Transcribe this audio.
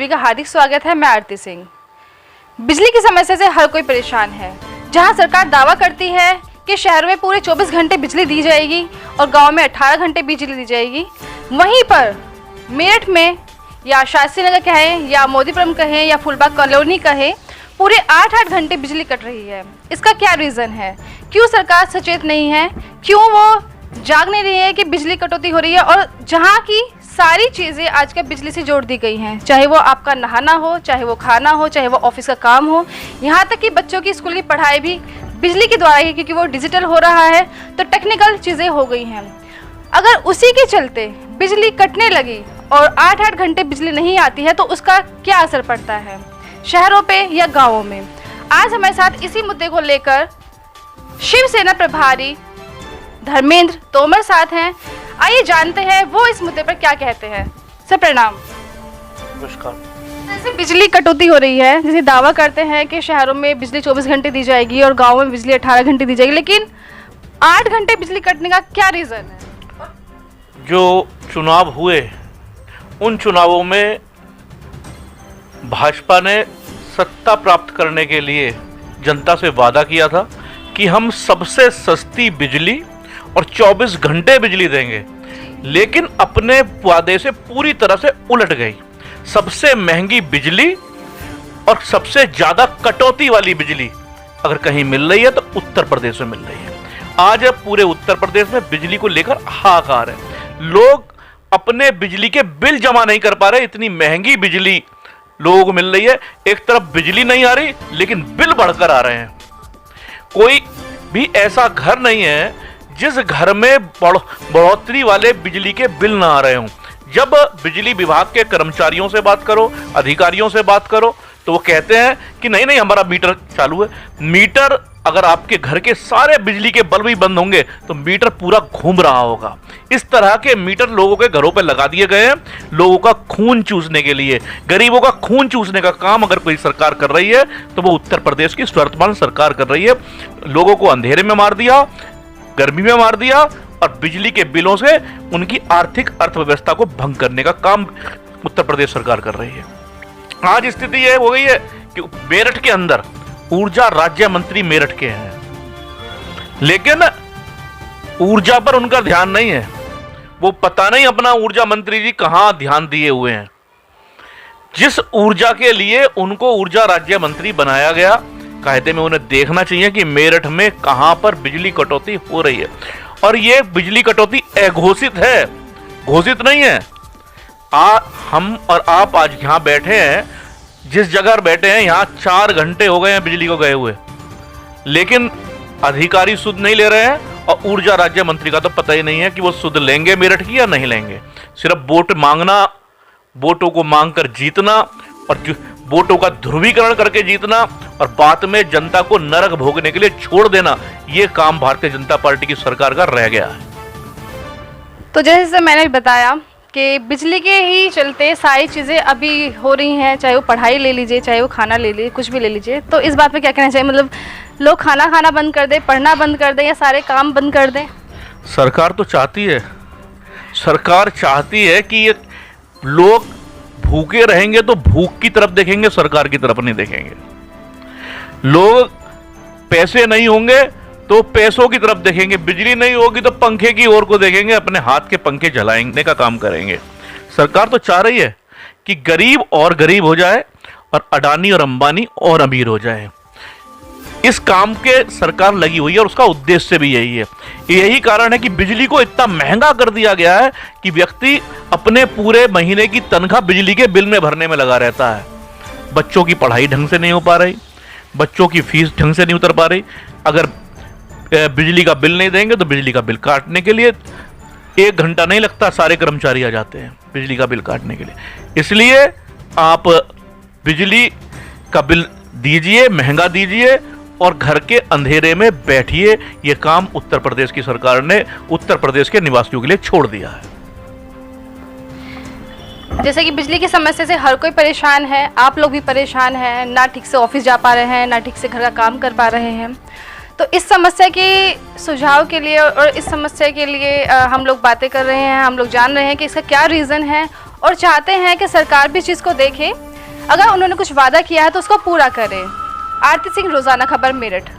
सभी का हार्दिक स्वागत है। मैं आरती सिंह। बिजली की समस्या से हर कोई परेशान है। जहां सरकार दावा करती है कि शहरों में पूरे 24 घंटे बिजली दी जाएगी और गांव में 18 घंटे बिजली दी जाएगी, वहीं पर मेरठ में या शास्त्री नगर कहें या मोदीपुरम कहें या फुलबाग कॉलोनी कहें, पूरे 8-8 घंटे बिजली कट रही है। इसका क्या रीज़न है? क्यों सरकार सचेत नहीं है? क्यों वो जाग नहीं रही है कि बिजली कटौती हो रही है? और जहाँ की सारी चीज़ें आजकल बिजली से जोड़ दी गई हैं, चाहे वो आपका नहाना हो, चाहे वो खाना हो, चाहे वो ऑफिस का काम हो, यहाँ तक कि बच्चों की स्कूल की पढ़ाई भी बिजली के द्वारा ही, क्योंकि वो डिजिटल हो रहा है तो टेक्निकल चीज़ें हो गई हैं। अगर उसी के चलते बिजली कटने लगी और 8-8 घंटे बिजली नहीं आती है तो उसका क्या असर पड़ता है शहरों पे या गाँवों में? आज हमारे साथ इसी मुद्दे को लेकर शिवसेना प्रभारी धर्मेंद्र तोमर साथ हैं। आइए जानते हैं वो इस मुद्दे पर क्या कहते हैं। सर प्रणाम। नमस्कार। जैसे बिजली कटौती हो रही है, जैसे दावा करते हैं कि शहरों में बिजली 24 घंटे दी जाएगी और गाँव में बिजली 18 घंटे दी जाएगी, लेकिन 8 घंटे बिजली कटने का क्या रीज़न है? जो चुनाव हुए उन चुनावों में भाजपा ने सत्ता प्राप्त करने के लिए जनता से वादा किया था कि हम सबसे सस्ती बिजली और 24 घंटे बिजली देंगे, लेकिन अपने वादे से पूरी तरह से उलट गई। सबसे महंगी बिजली और सबसे ज़्यादा कटौती वाली बिजली अगर कहीं मिल रही है तो उत्तर प्रदेश में मिल रही है। आज पूरे उत्तर प्रदेश में बिजली को लेकर हाहाकार है। लोग अपने बिजली के बिल जमा नहीं कर पा रहे, इतनी महंगी बिजली लोगों को मिल रही है। एक तरफ बिजली नहीं आ रही लेकिन बिल बढ़कर आ रहे हैं। कोई भी ऐसा घर नहीं है जिस घर में बढ़ोतरी वाले बिजली के बिल ना आ रहे हों। जब बिजली विभाग के कर्मचारियों से बात करो, अधिकारियों से बात करो, तो वो कहते हैं कि नहीं नहीं हमारा मीटर चालू है। मीटर अगर आपके घर के सारे बिजली के बल्ब भी बंद होंगे तो मीटर पूरा घूम रहा होगा। इस तरह के मीटर लोगों के घरों पर लगा दिए गए हैं, लोगों का खून चूसने के लिए। गरीबों का खून चूसने का काम अगर कोई सरकार कर रही है तो वो उत्तर प्रदेश की वर्तमान सरकार कर रही है। लोगों को अंधेरे में मार दिया, गर्मी में मार दिया और बिजली के बिलों से उनकी आर्थिक अर्थव्यवस्था को भंग करने का काम उत्तर प्रदेश सरकार कर रही है। आज स्थिति यह हो गई है कि मेरठ के अंदर ऊर्जा राज्य मंत्री मेरठ के हैं, लेकिन ऊर्जा पर उनका ध्यान नहीं है। वो पता नहीं अपना ऊर्जा मंत्री जी कहां ध्यान दिए हुए हैं। जिस ऊर्जा के लिए उनको ऊर्जा राज्य मंत्री बनाया गया, कायदे में उन्हें देखना चाहिए कि मेरठ में कहां पर बिजली कटौती हो रही है। और ये बिजली कटौती अघोषित है, घोषित नहीं है। हम और आप आज यहां बैठे हैं, जिस जगह बैठे हैं यहां 4 घंटे हो गए हैं बिजली को गए हुए, लेकिन अधिकारी सुध नहीं ले रहे हैं। और ऊर्जा राज्य मंत्री का तो पता ही नहीं है कि वो सुध लेंगे मेरठ की या नहीं लेंगे। सिर्फ वोट मांगना, वोटों को मांगकर जीतना और वोटों का ध्रुवीकरण करके जीतना और बाद में जनता को नरक भोगने के लिए छोड़ देना, ये काम भारतीय जनता पार्टी की सरकार का रह गया है। तो जैसे मैंने बताया कि बिजली के ही चलते सारी चीज़ें अभी हो रही हैं, चाहे वो पढ़ाई ले लीजिए, चाहे वो खाना ले लीजिए, कुछ भी ले लीजिए। तो इस बात पे क्या कहना चाहिए? मतलब लोग खाना खाना बंद कर दें, पढ़ना बंद कर दें या सारे काम बंद कर दें? सरकार तो चाहती है, सरकार चाहती है कि ये लोग भूखे रहेंगे तो भूख की तरफ देखेंगे, सरकार की तरफ नहीं देखेंगे। लोग पैसे नहीं होंगे तो पैसों की तरफ देखेंगे, बिजली नहीं होगी तो पंखे की ओर को देखेंगे, अपने हाथ के पंखे जलाने का काम करेंगे। सरकार तो चाह रही है कि गरीब और गरीब हो जाए और अडानी और अंबानी और अमीर हो जाए। इस काम के सरकार लगी हुई है और उसका उद्देश्य भी यही है। यही कारण है कि बिजली को इतना महंगा कर दिया गया है कि व्यक्ति अपने पूरे महीने की तनख्वाह बिजली के बिल में भरने में लगा रहता है। बच्चों की पढ़ाई ढंग से नहीं हो पा रही, बच्चों की फीस ढंग से नहीं उतर पा रही। अगर बिजली का बिल नहीं देंगे तो बिजली का बिल काटने के लिए 1 घंटा नहीं लगता, सारे कर्मचारी आ जाते हैं बिजली का बिल काटने के लिए। इसलिए आप बिजली का बिल दीजिए, महंगा दीजिए और घर के अंधेरे में बैठिए। ये काम उत्तर प्रदेश की सरकार ने उत्तर प्रदेश के निवासियों के लिए छोड़ दिया है। जैसे कि बिजली की समस्या से हर कोई परेशान है, आप लोग भी परेशान हैं, ना ठीक से ऑफिस जा पा रहे हैं, ना ठीक से घर का काम कर पा रहे हैं। तो इस समस्या के सुझाव के लिए और इस समस्या के लिए हम लोग बातें कर रहे हैं, हम लोग जान रहे हैं कि इसका क्या रीज़न है और चाहते हैं कि सरकार भी इस चीज़ को देखे। अगर उन्होंने कुछ वादा किया है तो उसको पूरा करें। आरती सिंह, रोजाना खबर, मेरठ।